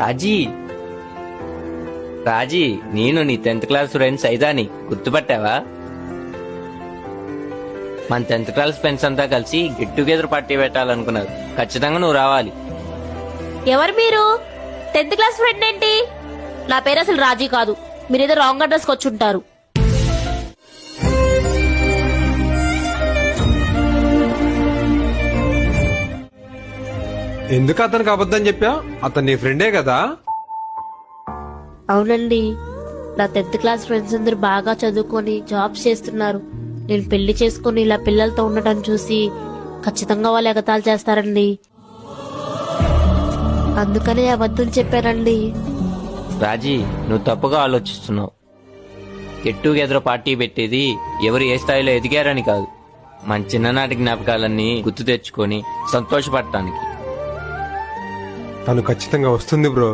రాజీ రాజీ నేను నీ 10th class friends అయిదాని గుర్తుపట్టావా? మన 10th క్లాస్ ఫ్రెండ్స్ అంతా కలిసి గెట్ టుగెదర్ పార్టీ పెట్టాలనుకున్నారు. ఖచ్చితంగా నువ్వు రావాలి. ఎవరు మీరు? 10th క్లాస్ ఫ్రెండ్ ఏంటి? నా పేరు అసలు రాజీ కాదు. మీరేదో రాంగ్ అడ్రస్ కి వచ్చుంటారు. ఎందుకు అతనికి అబద్ధం చెప్పా? అతను నీ ఫ్రెండే కదా? అవునండి, నా 10th క్లాస్ ఫ్రెండ్స్ అందరు బాగా చదువుకొని జాబ్స్ చేస్తున్నారు. నేను పెళ్లి చేసుకుని ఇలా పిల్లలతో ఉండటం చూసి ఖచ్చితంగా వాళ్ళు ఎగతాళి చేస్తారండి. అందుకనే అబద్ధం చెప్పానండి. రాజీ నువ్వు తప్పుగా ఆలోచిస్తున్నావు. గెట్ టుగెదర్ పార్టీ పెట్టేది ఎవరు ఏ స్థాయిలో ఎదిగారని కాదు, మన చిన్ననాటి జ్ఞాపకాలన్నీ గుర్తు తెచ్చుకొని సంతోషపడటానికి. తను ఖచ్చితంగా వస్తుంది బ్రో.